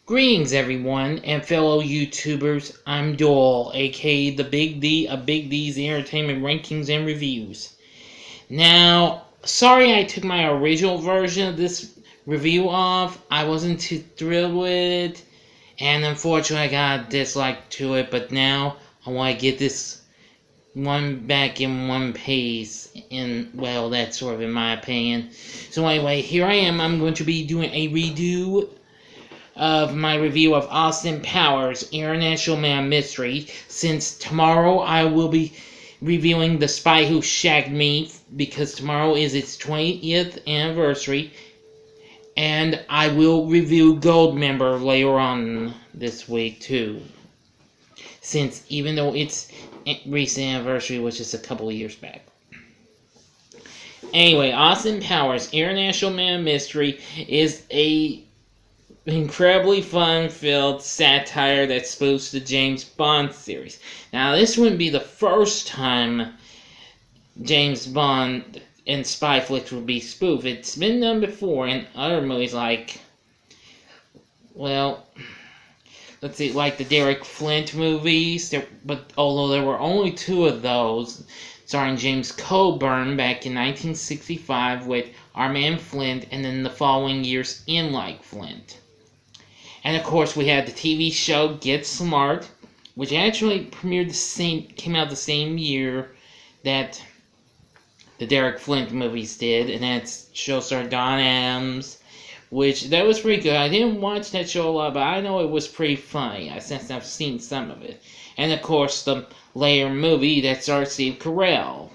Greetings everyone and fellow YouTubers, I'm Doyle, aka the Big D of Big D's Entertainment Rankings and Reviews. Now, sorry I took my original version of this review off. I wasn't too thrilled with it, and unfortunately I got a dislike to it, but now I want to get this one back in one piece, and well, that's sort of in my opinion. So anyway, here I am. I'm going to be doing a redo of my review of Austin Powers International Man Mystery, since tomorrow I will be reviewing The Spy Who Shagged Me, because tomorrow is its 20th anniversary, and I will review Goldmember later on this week too, since even though its recent anniversary was just a couple of years back. Anyway, Austin Powers International Man Mystery is a incredibly fun-filled satire that spoofs the James Bond series. Now, this wouldn't be the first time James Bond and spy flicks would be spoofed. It's been done before in other movies like, well, let's see, like the Derek Flint movies. But although there were only two of those, starring James Coburn back in 1965 with Our Man Flint, and then the following years in Like Flint. And of course, we had the TV show Get Smart, which actually came out the same year that the Derek Flint movies did, and that show starred Don Adams, that was pretty good. I didn't watch that show a lot, but I know it was pretty funny, since I've seen some of it. And of course, the later movie that starred Steve Carell.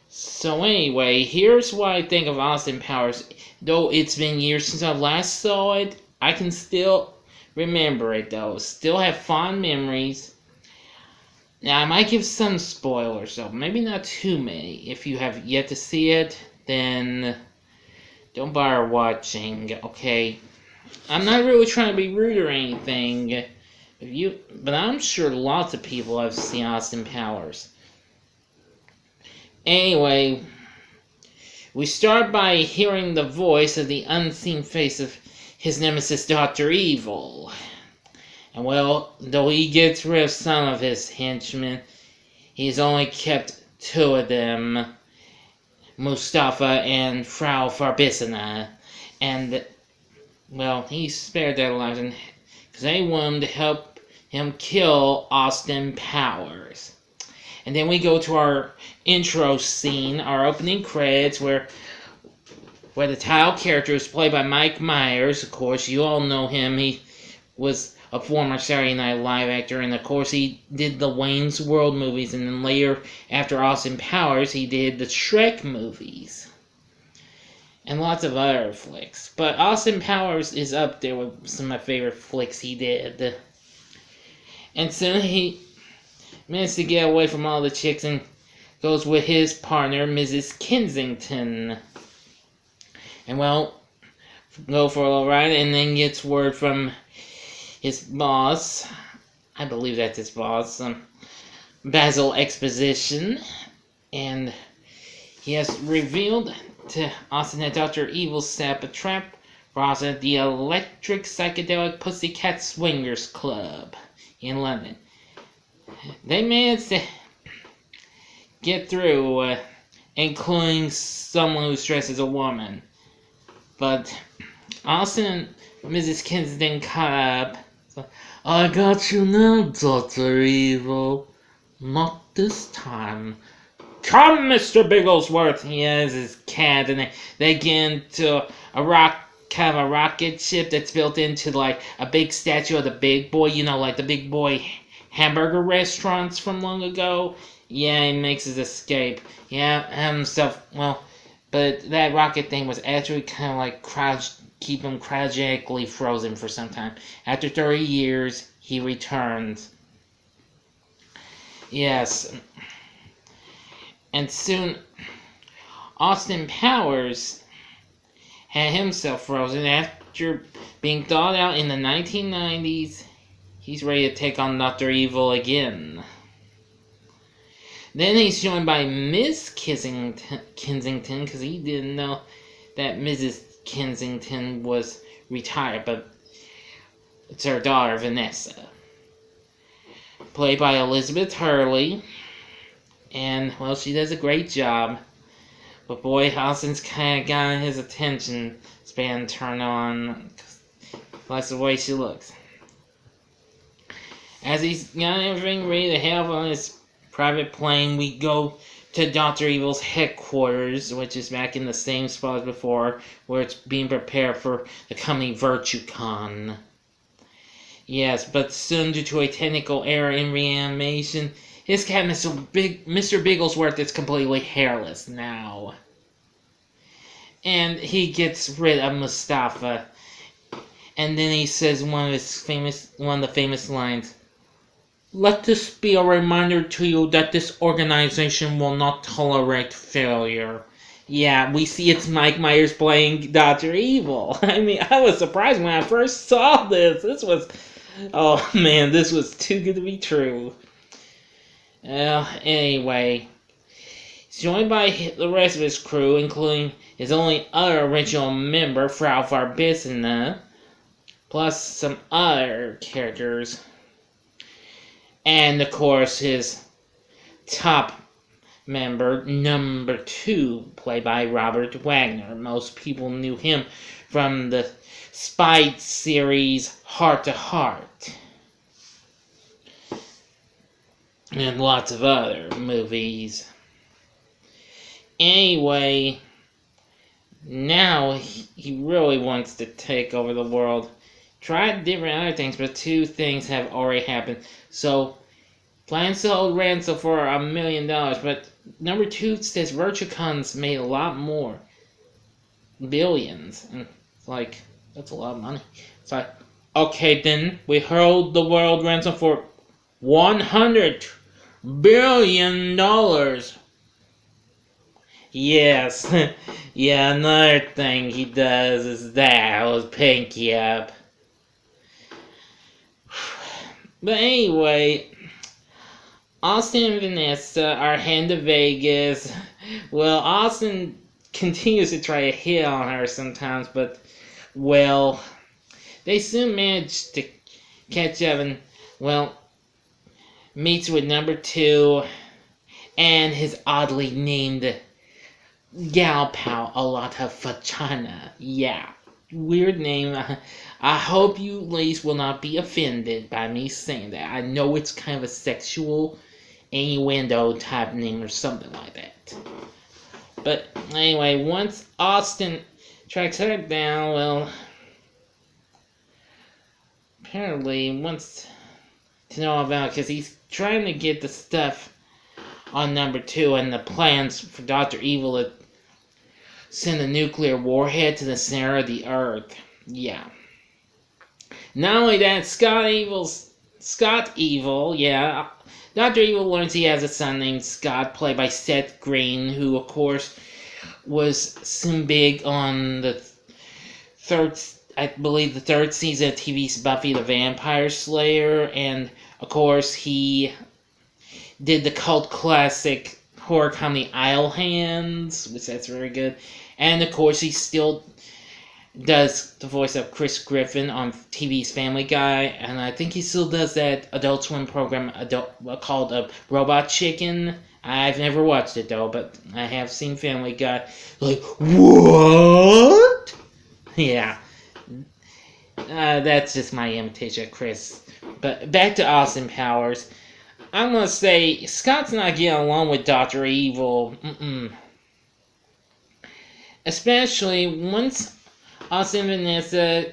So anyway, here's what I think of Austin Powers. Though it's been years since I last saw it, I can still remember it though. Still have fond memories. Now, I might give some spoilers though, maybe not too many. If you have yet to see it, then don't bother watching, okay? I'm not really trying to be rude or anything, but I'm sure lots of people have seen Austin Powers. Anyway, we start by hearing the voice of the unseen face of his nemesis, Dr. Evil. And well, though he gets rid of some of his henchmen, he's only kept two of them, Mustafa and Frau Farbissina. And, well, he spared their lives because they wanted to help him kill Austin Powers. And then we go to our intro scene, our opening credits, where the title character is played by Mike Myers. Of course, you all know him. He was a former Saturday Night Live actor, and of course he did the Wayne's World movies, and then later, after Austin Powers, he did the Shrek movies. And lots of other flicks. But Austin Powers is up there with some of my favorite flicks he did. And soon he manages to get away from all the chicks and goes with his partner, Mrs. Kensington. And well, go for a little ride, and then gets word from his boss, I believe that's his boss, Basil Exposition, and he has revealed to Austin that Dr. Evil set up a trap for Austin at the Electric Psychedelic Pussycat Swingers Club in London. They managed to get through, including someone who's dressed as a woman. But Austin and Mrs. Kensington caught up. So, I got you now, Dr. Evil. Not this time. Come, Mr. Bigglesworth! He has his cat, and they get into kind of a rocket ship that's built into like a big statue of the Big Boy, like the Big Boy hamburger restaurants from long ago. Yeah, he makes his escape. Yeah, himself, but that rocket thing was actually kind of like keep him cryogenically frozen for some time. After 30 years, he returns. Yes. And soon, Austin Powers had himself frozen after being thawed out in the 1990s. He's ready to take on Dr. Evil again. Then he's joined by Miss Kensington, because he didn't know that Mrs. Kensington was retired, but it's her daughter, Vanessa. Played by Elizabeth Hurley. And, well, she does a great job. But boy, Austin's kind of got his attention span turned on. That's the way she looks. As he's got everything ready to have on his private plane, we go to Dr. Evil's headquarters, which is back in the same spot as before, where it's being prepared for the coming VirtueCon. Yes, but soon, due to a technical error in reanimation, his cat, Mr. Bigglesworth, is completely hairless now. And he gets rid of Mustafa. And then he says one of the famous lines. Let this be a reminder to you that this organization will not tolerate failure. Yeah, we see it's Mike Myers playing Dr. Evil. I mean, I was surprised when I first saw this. Oh man, this was too good to be true. Anyway, he's joined by the rest of his crew, including his only other original member, Frau Verbissina, plus some other characters. And, of course, his top member, number 2, played by Robert Wagner. Most people knew him from the spy series Heart to Heart. And lots of other movies. Anyway, now he really wants to take over the world. Tried different other things, but 2 things have already happened. So, plans to hold ransom for $1 million, but number 2 says VirtueCon's made a lot more. Billions. And it's like, that's a lot of money. It's like, okay then, we hold the world ransom for $100 billion. Yes. Yeah, another thing he does is that. Hold Pinky up. But anyway, Austin and Vanessa are heading to Vegas. Well, Austin continues to try to hit on her sometimes, but, well, they soon manage to catch up and, well, meets with number 2 and his oddly named gal pal, Alata Fachana. Yeah, weird name. I hope you ladies will not be offended by me saying that. I know it's kind of a sexual innuendo type name or something like that. But anyway, once Austin tracks her down, well, apparently wants to know about, because he's trying to get the stuff on number 2 and the plans for Dr. Evil to send a nuclear warhead to the center of the Earth. Yeah. Not only that, Scott Evil, yeah, Dr. Evil learns he has a son named Scott, played by Seth Green, who, of course, was soon big on the third season of TV's Buffy the Vampire Slayer, and, of course, he did the cult classic horror comedy Idle Hands, which that's very good, and, of course, he still does the voice of Chris Griffin on TV's Family Guy, and I think he still does that Adult Swim program called Robot Chicken. I've never watched it though, but I have seen Family Guy. Like, what? Yeah. That's just my imitation of Chris. But back to Austin Powers. I'm gonna say Scott's not getting along with Dr. Evil. Especially once Austin and Vanessa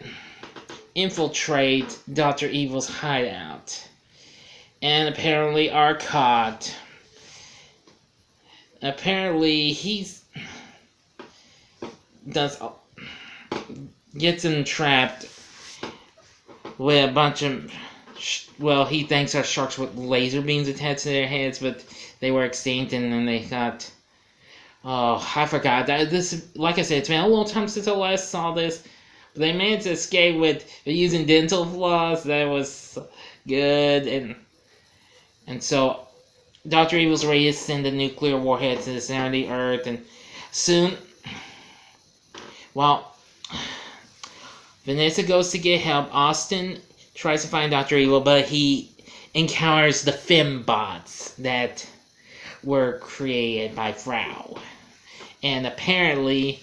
infiltrate Dr. Evil's hideout and apparently are caught. Apparently gets them trapped with a bunch of, well, he thinks are sharks with laser beams attached to their heads, but they were extinct, and then they got, oh, I forgot. This, like I said, it's been a long time since I last saw this. But they managed to escape with using dental floss. That was good. And so Dr. Evil's ready to send a nuclear warhead to the center of the Earth. And soon, well, Vanessa goes to get help. Austin tries to find Dr. Evil, but he encounters the fembots that were created by Frau. And apparently,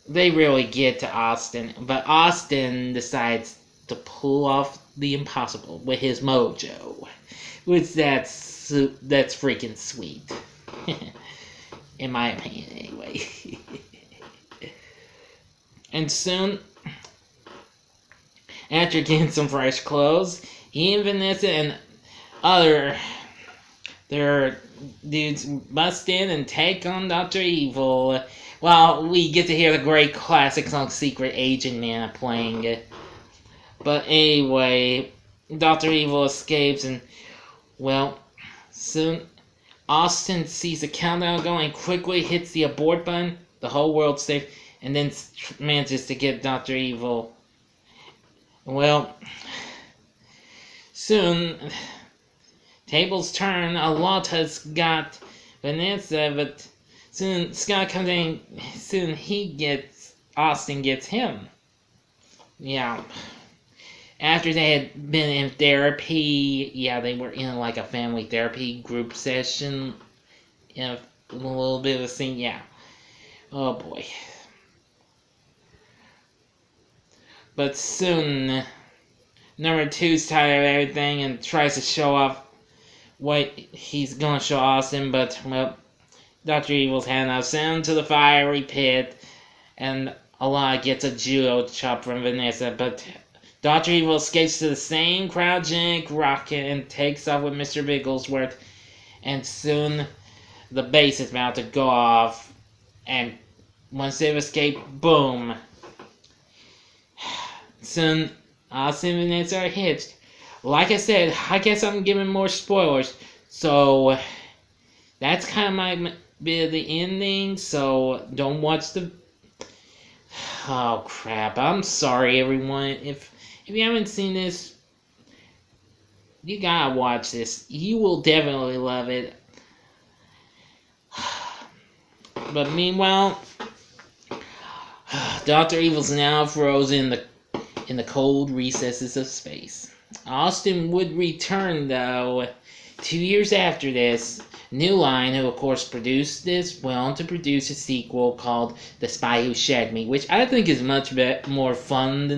they really get to Austin, but Austin decides to pull off the impossible with his mojo, which that's freaking sweet, in my opinion, anyway. And soon, after getting some fresh clothes, he and Vanessa and their dudes bust in and take on Dr. Evil. Well, we get to hear the great classic song Secret Agent Nana playing. But anyway, Dr. Evil escapes and, well, soon Austin sees the countdown going and quickly hits the abort button. The whole world's safe, and then manages to get Dr. Evil. Well, soon, tables turn. Alata's got Vanessa, but soon Scott comes in. Soon Austin gets him. Yeah. After they had been in therapy, they were in like a family therapy group session. In a little bit of a scene, Oh boy. But soon, number 2's tired of everything and tries to show off what he's gonna show Austin, but, well, Dr. Evil's had enough. Sent him to the fiery pit, and Alana gets a judo chop from Vanessa, but Dr. Evil escapes to the same cryogenic rocket and takes off with Mr. Bigglesworth, and soon the base is about to go off, and once they've escaped, boom. Soon, Austin and Vanessa are hitched. Like I said, I guess I'm giving more spoilers, so that's kind of my bit of the ending, so don't watch the... Oh crap, I'm sorry everyone, if you haven't seen this, you gotta watch this, you will definitely love it. But meanwhile, Dr. Evil's now frozen in the cold recesses of space. Austin would return, though, 2 years after this. New Line, who of course produced this, went on to produce a sequel called The Spy Who Shagged Me, which I think is much more funner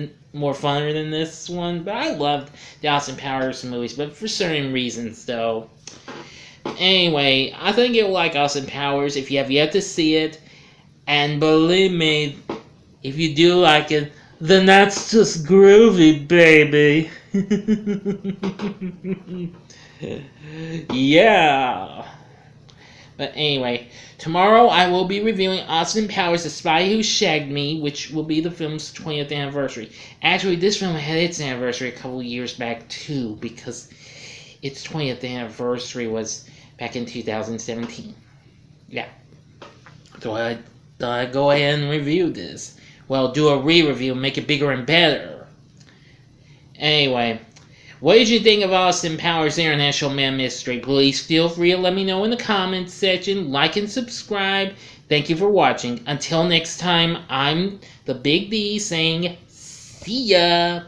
than this one. But I loved the Austin Powers movies, but for certain reasons, though. Anyway, I think you'll like Austin Powers if you have yet to see it, and believe me, if you do like it, then that's just groovy, baby. Yeah. But anyway, tomorrow I will be reviewing Austin Powers' The Spy Who Shagged Me, which will be the film's 20th anniversary. Actually, this film had its anniversary a couple years back too, because its 20th anniversary was back in 2017. Yeah. So I go ahead and review this. Well, do a re-review, make it bigger and better. Anyway, what did you think of Austin Powers International Man Mystery? Please feel free to let me know in the comments section. Like and subscribe. Thank you for watching. Until next time, I'm the Big D saying, see ya!